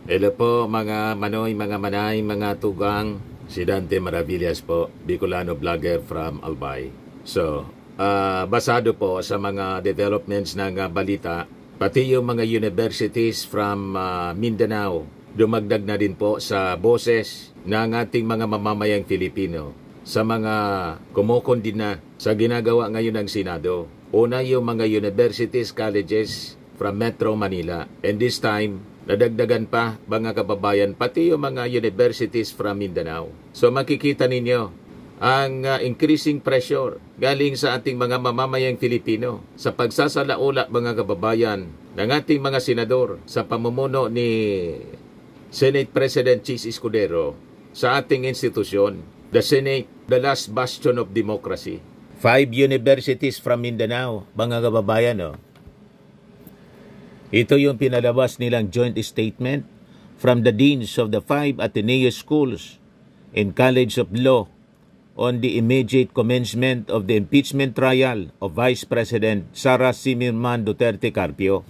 Hello po mga manoy, mga manay, mga tugang. Si Dante Maravillas po, Bicolano vlogger from Albay. So, basado po sa mga developments ng balita, pati yung mga universities from Mindanao, dumagdag na din po sa boses ng ating mga mamamayang Filipino sa mga kumukondina sa ginagawa ngayon ng Senado. Una yung mga universities, colleges from Metro Manila. And this time, nadagdagan pa mga kababayan, pati yung mga universities from Mindanao. So makikita ninyo ang increasing pressure galing sa ating mga mamamayang Filipino sa pagsasalaula mga kababayan ng ating mga senador sa pamumuno ni Senate President Chis Escudero sa ating institusyon, the Senate, the last bastion of democracy. 5 universities from Mindanao, mga kababayan, no? Ito yung pinalabas nilang joint statement from the deans of the 5 Ateneo schools and College of Law on the immediate commencement of the impeachment trial of Vice President Sara Simirman Duterte Carpio.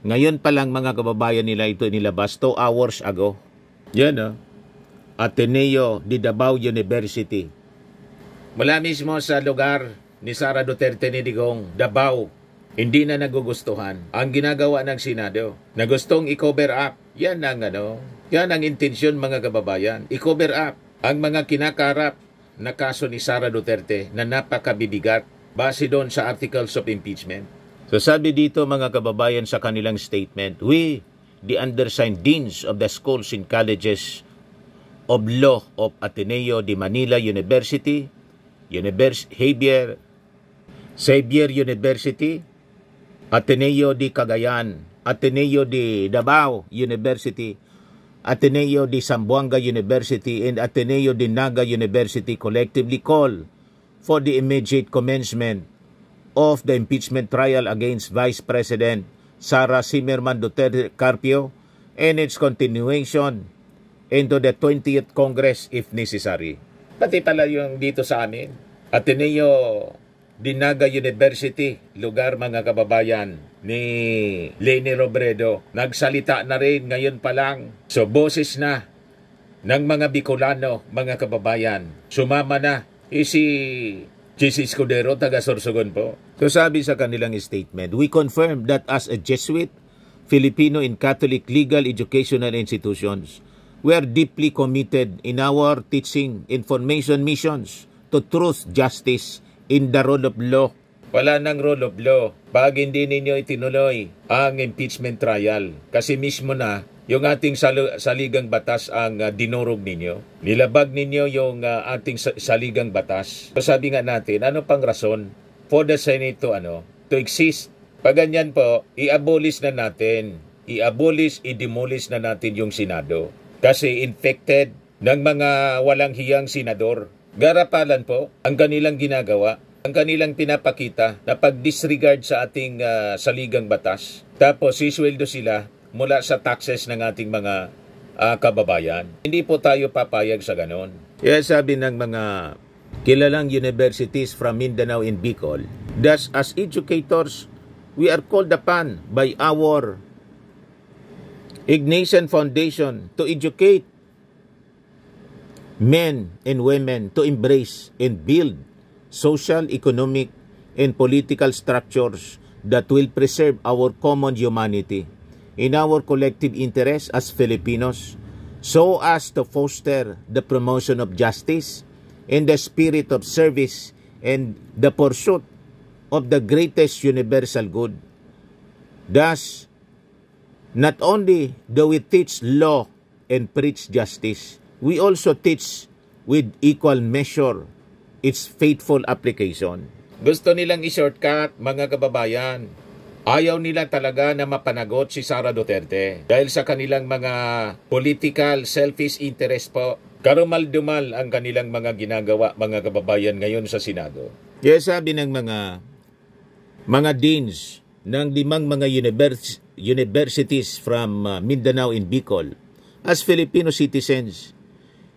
Ngayon pa lang mga kababayan nila ito nilabas 2 hours ago. Yan, no? Ateneo de Davao University. Mula mismo sa lugar ni Sara Duterte ni Digong, Davao, hindi na nagugustuhan ang ginagawa ng Senado na gustong i-cover up. Yan ang intensyon mga kababayan. I-cover up ang mga kinakarap na kaso ni Sara Duterte na napakabibigat base doon sa articles of impeachment. So sabi dito mga kababayan sa kanilang statement, we, the undersigned deans of the schools and colleges of Law of Ateneo de Manila University, Xavier University, Ateneo de Cagayan, Ateneo de Davao University, Ateneo de Zamboanga University, and Ateneo de Naga University collectively call for the immediate commencement of the impeachment trial against Vice President Sara Simirman Duterte Carpio and its continuation into the 20th Congress if necessary. Pati pala yung dito sa amin, Ateneo de Naga University, lugar mga kababayan ni Leni Robredo. Nagsalita na rin ngayon pa lang. So boses na ng mga Bicolano, mga kababayan. Sumama na si Chis Escudero, taga Sorsogon po. So sabi sa kanilang statement, we confirm that as a Jesuit, Filipino and Catholic legal educational institutions, we are deeply committed in our teaching information missions to truth, justice, in the rule of law. Wala nang rule of law pag hindi ninyo itinuloy ang impeachment trial. Kasi mismo na yung ating saligang batas ang dinurog ninyo. Nilabag ninyo yung ating saligang batas. So sabi nga natin, ano pang rason for the Senate to exist? Pag ganyan po, i-abolish na natin. I-demolish na natin yung Senado. Kasi infected ng mga walang hiyang senador. Garapalan po ang kanilang ginagawa, ang kanilang pinapakita na pag-disregard sa ating saligang batas. Tapos sisweldo sila mula sa taxes ng ating mga kababayan. Hindi po tayo papayag sa ganon. Kaya sabi ng mga kilalang universities from Mindanao and Bicol, thus as educators, we are called upon by our Ignatian Foundation to educate men and women to embrace and build social, economic, and political structures that will preserve our common humanity in our collective interest as Filipinos, so as to foster the promotion of justice and the spirit of service and the pursuit of the greatest universal good. Thus, not only do we teach law and preach justice, we also teach with equal measure its faithful application. Gusto nilang i-shortcut, mga kababayan. Ayaw nila talaga na mapanagot si Sara Duterte dahil sa kanilang mga political selfish interest po. Karumal-dumal ang kanilang mga ginagawa, mga kababayan, ngayon sa Senado. Kaya sabi ng mga deans ng 5 mga universities from Mindanao and Bicol, as Filipino citizens,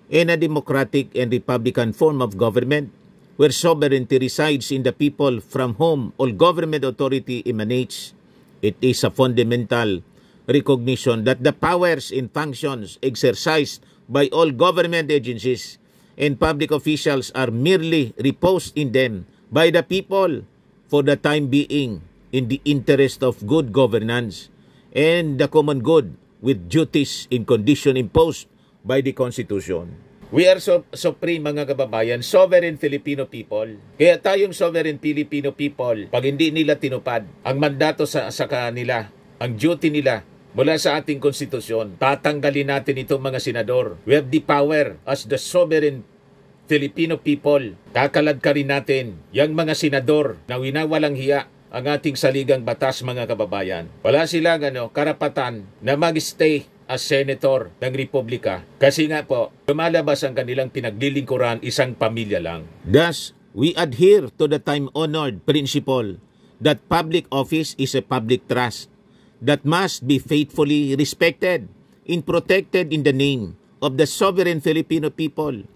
in a democratic and republican form of government, where sovereignty resides in the people from whom all government authority emanates, it is a fundamental recognition that the powers and functions exercised by all government agencies and public officials are merely reposed in them by the people for the time being in the interest of good governance and the common good with duties and condition imposed by the Constitution. We are supreme mga kababayan, sovereign Filipino people. Kaya tayong sovereign Filipino people, pag hindi nila tinupad ang mandato sa kanila, ang duty nila mula sa ating konstitusyon, tatanggalin natin itong mga senador. We have the power as the sovereign Filipino people. Kakaladkarin natin yung mga senador na winawalang hiya ang ating saligang batas mga kababayan. Wala silang karapatan na mag-stay as senator ng Republika. Kasi nga po, lumalabas ang kanilang pinaglilingkuran isang pamilya lang. Thus, we adhere to the time-honored principle that public office is a public trust that must be faithfully respected and protected in the name of the sovereign Filipino people.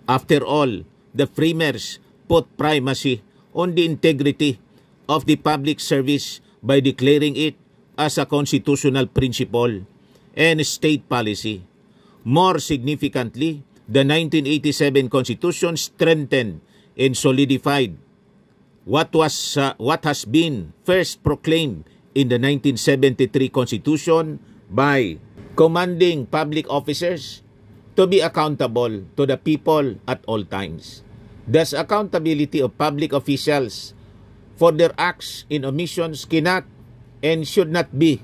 After all, the framers put primacy on the integrity of the public service by declaring it as a constitutional principle and state policy. More significantly, the 1987 Constitution strengthened and solidified what has been first proclaimed in the 1973 Constitution by commanding public officers to be accountable to the people at all times. Thus, accountability of public officials for their acts and omissions cannot and should not be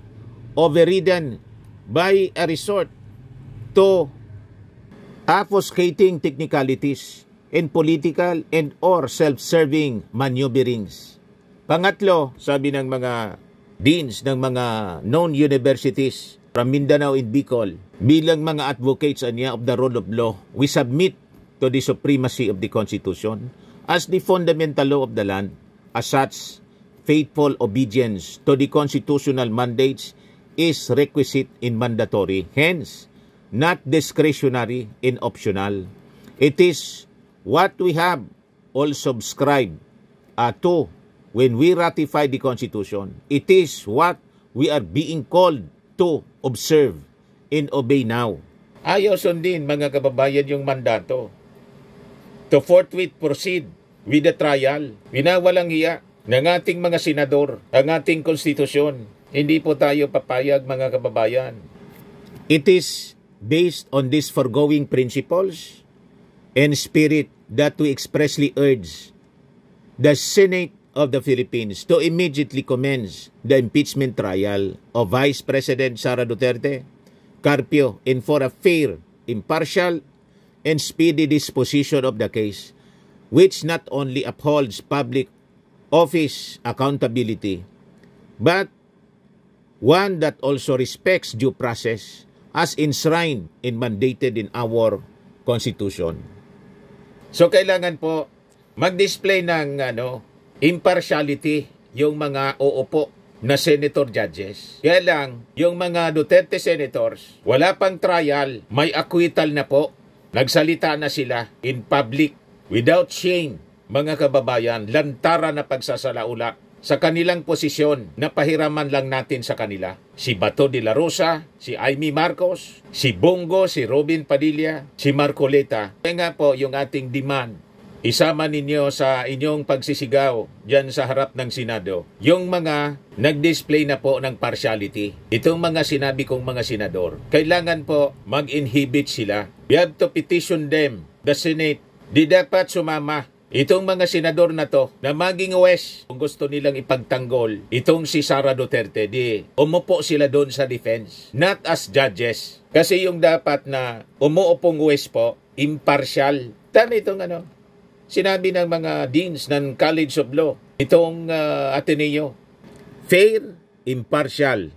overridden by a resort to obfuscating technicalities in political and or self-serving maneuverings. Pangatlo, sabi ng mga deans ng mga known universities from Mindanao and Bicol, bilang mga advocates of the rule of law, we submit to the supremacy of the Constitution as the fundamental law of the land. As such, faithful obedience to the constitutional mandates is requisite and mandatory, hence, not discretionary and optional. It is what we have all subscribed to when we ratify the Constitution. It is what we are being called to observe and obey now. Ayaw sundin mga kababayan yung mandato to forthwith proceed with the trial. Winawalang hiya ng ating mga senador, ang ating konstitusyon. Hindi po tayo papayag mga kababayan. It is based on these foregoing principles and spirit that we expressly urge the Senate of the Philippines to immediately commence the impeachment trial of Vice President Sara Duterte, Carpio, and for a fair, impartial, and speedy disposition of the case, which not only upholds public office accountability, but one that also respects due process as enshrined and mandated in our Constitution. So kailangan po mag-display ng impartiality yung mga uupo na senator judges. Kaya lang, yung mga Duterte senators, wala pang trial, may acquittal na po. Nagsalita na sila in public without shame, mga kababayan, lantara na pagsasalaula sa kanilang posisyon na pahiraman lang natin sa kanila. Si Bato de la Rosa, si Amy Marcos, si Bongo, si Robin Padilla, si Marcoleta. Kaya nga po yung ating demand, isama ninyo sa inyong pagsisigaw dyan sa harap ng Senado yung mga nag-display na po ng partiality. Itong mga sinabi kong mga senador, kailangan po mag-inhibit sila. We have to petition them, the Senate. Di dapat sumama itong mga senador na to na maging West, kung gusto nilang ipagtanggol itong si Sara Duterte, di umupo sila doon sa defense, not as judges. Kasi yung dapat na umuupong West po, impartial. Tama itong sinabi ng mga deans ng College of Law, itong Ateneo, fair, impartial.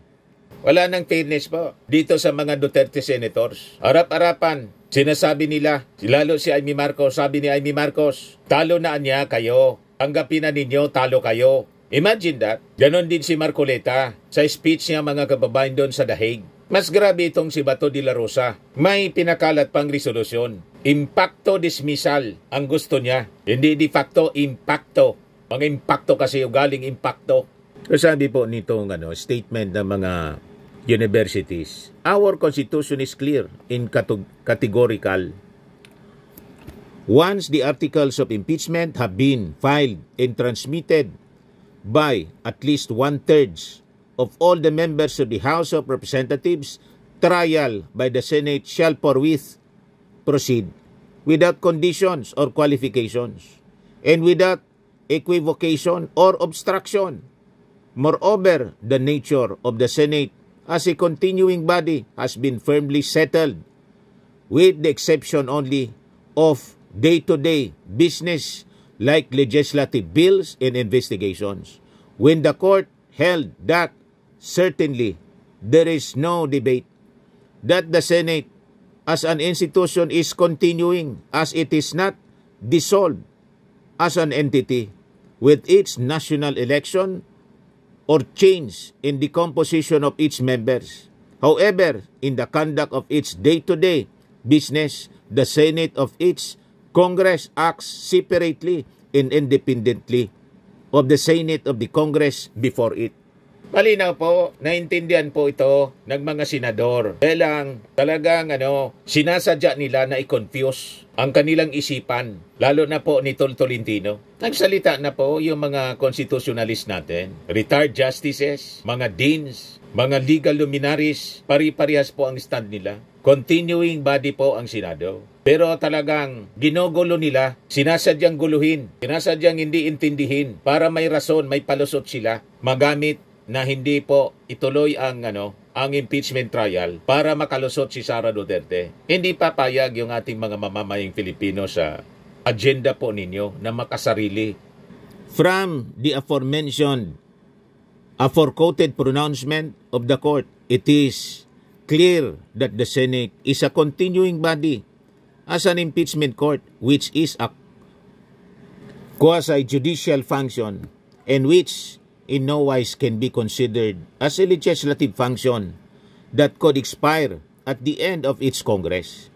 Wala nang fairness po dito sa mga Duterte senators. Arap-arapan, sinasabi nila, lalo si Amy Marcos, sabi ni Amy Marcos, talo na niya kayo. Tanggapin na ninyo, talo kayo. Imagine that. Ganon din si Marcoleta sa speech niya mga kababayan doon sa The Hague. Mas grabe itong si Bato de la Rosa. May pinakalat pang resolusyon. Impacto dismissal ang gusto niya. Hindi de facto impacto. Mga impacto kasi yung galing impacto. So sabi po nitong statement ng mga universities. Our Constitution is clear in categorical. Once the articles of impeachment have been filed and transmitted by at least 1/3 of all the members of the House of Representatives, trial by the Senate shall forthwith proceed without conditions or qualifications and without equivocation or obstruction. Moreover, the nature of the Senate as a continuing body has been firmly settled, with the exception only of day-to-day business like legislative bills and investigations. When the court held that certainly there is no debate that the Senate as an institution is continuing as it is not dissolved as an entity with its national election or change in the composition of its members. However, in the conduct of its day-to-day business, the Senate of its Congress acts separately and independently of the Senate of the Congress before it. Malinaw po, naintindihan po ito ng mga senador. Kailang talagang sinasadya nila na i-confuse ang kanilang isipan, lalo na po ni Tolentino. Nagsalita na po yung mga constitutionalist natin, retired justices, mga deans, mga legal luminaries, pari-parihas po ang stand nila. Continuing body po ang Senado. Pero talagang ginugulo nila, sinasadyang guluhin, sinasadyang hindi intindihin para may rason, may palusot sila magamit na hindi po ituloy ang impeachment trial para makalusot si Sara Duterte. Hindi papayag yung ating mga mamamayang Filipino sa agenda po ninyo na makasarili. From the aforementioned, aforequoted pronouncement of the court, it is clear that the Senate is a continuing body as an impeachment court, which is a quasi-judicial function and which in no wise can be considered as a legislative function that could expire at the end of its Congress.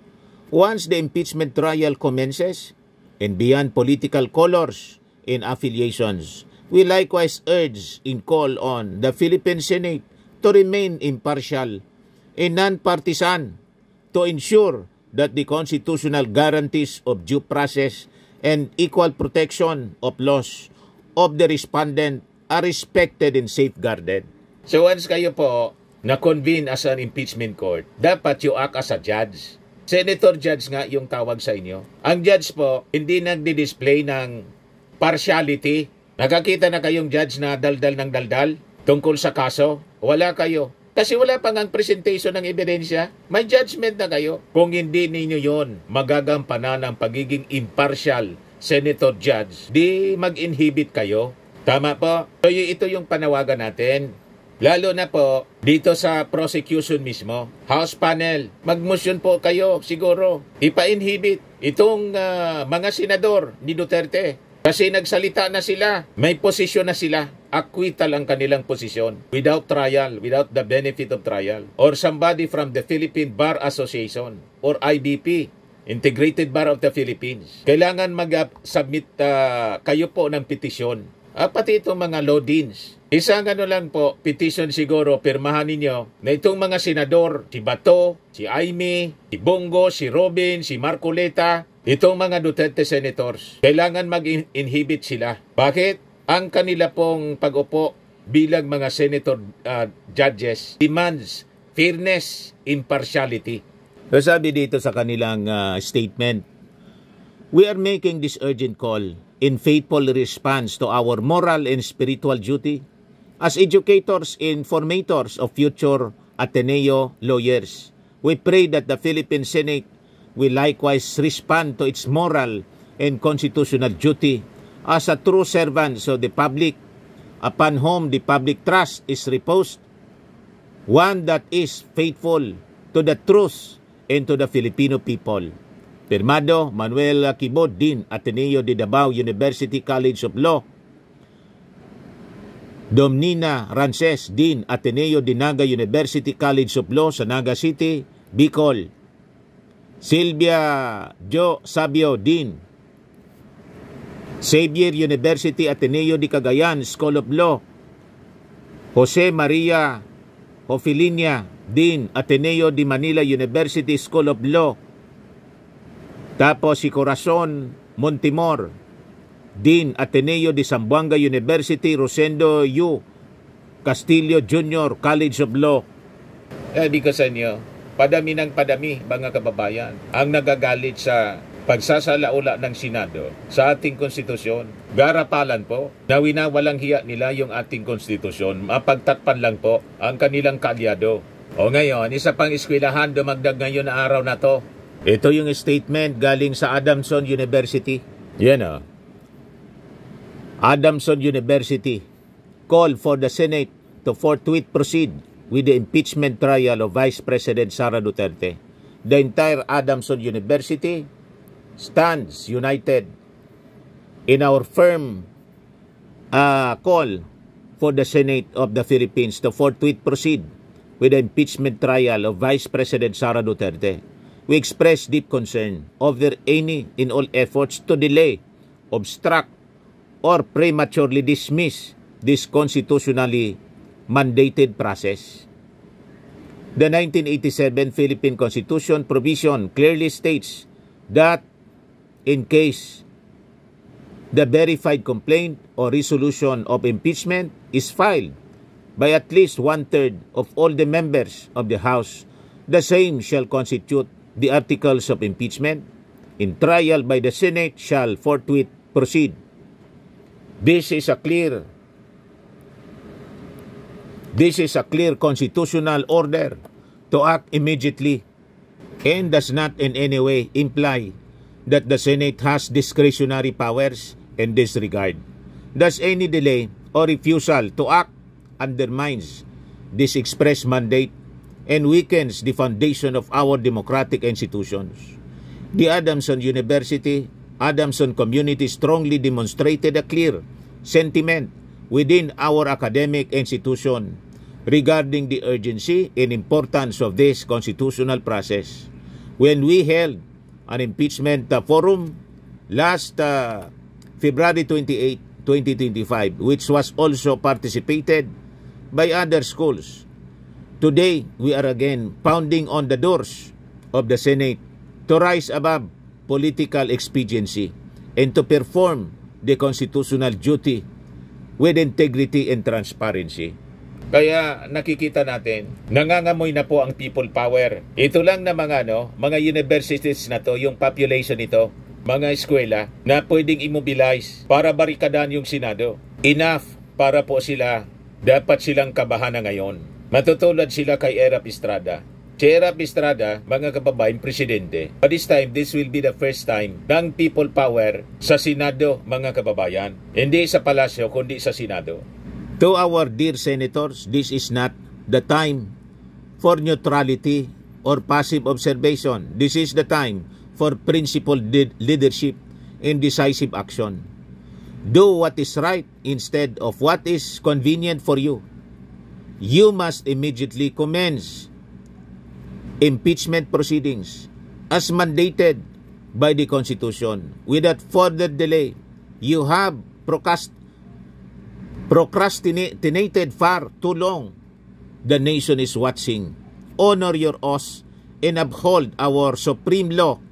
Once the impeachment trial commences, and beyond political colors and affiliations, we likewise urge and call on the Philippine Senate to remain impartial and non-partisan to ensure that the constitutional guarantees of due process and equal protection of laws of the respondent are respected and safeguarded. So once kayo po na-convene as an impeachment court, dapat you act as a judge. Senator judge nga yung tawag sa inyo. Ang judge po, hindi nagdi-display ng partiality. Nakakita na kayong judge na daldal ng daldal tungkol sa kaso? Wala kayo. Kasi wala pang ang presentation ng ebidensya. May judgment na kayo. Kung hindi ninyo yon magagampanan ang pagiging impartial senator judge, di mag-inhibit kayo. Tama po. So ito yung panawagan natin. Lalo na po dito sa prosecution mismo. House panel, mag-motion po kayo siguro. Ipa-inhibit itong mga senador ni Duterte. Kasi nagsalita na sila. May posisyon na sila. Acquittal ang kanilang posisyon. Without trial, without the benefit of trial. Or somebody from the Philippine Bar Association or IBP, Integrated Bar of the Philippines. Kailangan mag-submit kayo po ng petisyon. Pati itong mga law deans. Isang lang po, petition siguro, pirmahan ninyo na itong mga senador, si Bato, si Aimee, si Bongo, si Robin, si Marcoleta, itong mga Duterte senators, kailangan mag-inhibit sila. Bakit? Ang kanila pong pag-upo bilang mga senator judges demands fairness, impartiality. So sabi dito sa kanilang statement, we are making this urgent call in faithful response to our moral and spiritual duty as educators and formators of future Ateneo lawyers. We pray that the Philippine Senate will likewise respond to its moral and constitutional duty as a true servant of the public, upon whom the public trust is reposed, one that is faithful to the truth and to the Filipino people. Firmado, Manuel Quibod, Dean, Ateneo de Davao University College of Law. Domnina Rances, Dean, Ateneo de Naga University College of Law sa Naga City, Bicol. Silvia Jo Sabio, Dean, Xavier University Ateneo de Cagayan School of Law. Jose Maria Hofilinia, Dean, Ateneo de Manila University School of Law. Tapos si Corazon Montemor, Dean, Ateneo de Zamboanga University, Rosendo U. Castillo Jr. College of Law. Di ko sa inyo, padami ng padami, mga kababayan, ang nagagalit sa pagsasalaula ng Senado sa ating konstitusyon. Garapalan po na winawalang hiya nila yung ating konstitusyon. Mapagtatpan lang po ang kanilang kaalyado. O ngayon, isa pang eskwelahan dumagdag ngayon na araw na to. Ito yung statement galing sa Adamson University. Yan o. Adamson University call for the Senate to forthwith proceed with the impeachment trial of Vice President Sara Duterte. The entire Adamson University stands united in our firm call for the Senate of the Philippines to forthwith proceed with the impeachment trial of Vice President Sara Duterte. We express deep concern over any and all efforts to delay, obstruct, or prematurely dismiss this constitutionally mandated process. The 1987 Philippine Constitution provision clearly states that in case the verified complaint or resolution of impeachment is filed by at least one-third of all the members of the House, the same shall constitute the articles of impeachment, and trial by the Senate shall forthwith proceed. This is a clear constitutional order to act immediately and does not in any way imply that the Senate has discretionary powers in this regard. Thus, any delay or refusal to act undermines this express mandate and weakens the foundation of our democratic institutions. The Adamson University, Adamson community strongly demonstrated a clear sentiment within our academic institution regarding the urgency and importance of this constitutional process. When we held an impeachment forum last February 28, 2025, which was also participated by other schools. Today, we are again pounding on the doors of the Senate to rise above political expediency and to perform the constitutional duty with integrity and transparency. Kaya nakikita natin, nangangamoy na po ang people power. Ito lang na mga universities na to, yung population nito, mga eskwela na pwedeng immobilize para barikadan yung Senado. Enough para po sila, dapat silang kabahan na ngayon. Matutulad sila kay Erap Estrada. Si Erap Estrada, mga kababayan, presidente. But this time, this will be the first time ng people power sa Senado, mga kababayan. Hindi sa palasyo, kundi sa Senado. To our dear senators, this is not the time for neutrality or passive observation. This is the time for principled leadership and decisive action. Do what is right instead of what is convenient for you. You must immediately commence impeachment proceedings as mandated by the Constitution. Without further delay, you have procrastinated far too long. The nation is watching. Honor your oath and uphold our supreme law.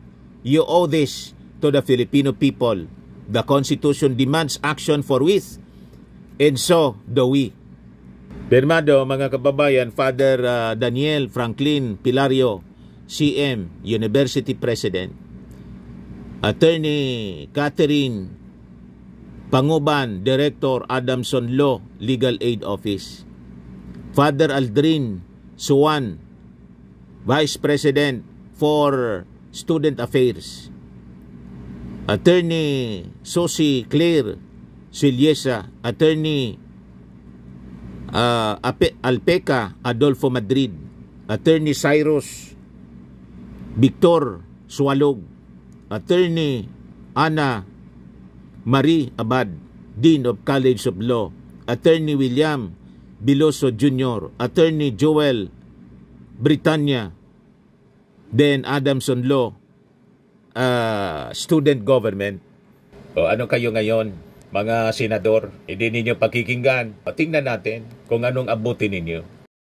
You owe this to the Filipino people. The Constitution demands action forthwith, and so do we. Pirmado, mga kababayan, Father Daniel Franklin Pilario, CM, University President. Attorney Catherine Panguban, Director, Adamson Law Legal Aid Office. Father Aldrin Suwan, Vice President for Student Affairs. Attorney Sosi Claire Siliesa, Attorney Alpeca Adolfo Madrid, Attorney Cyrus Victor Sualog, Attorney Ana Marie Abad, Dean of College of Law, Attorney William Biloso Jr., Attorney Joel Britannia, then Adamson Law Student Government. O ano kayo ngayon, mga senador? Hindi ninyo pakikinggan. Tingnan natin kung anong abutin ninyo.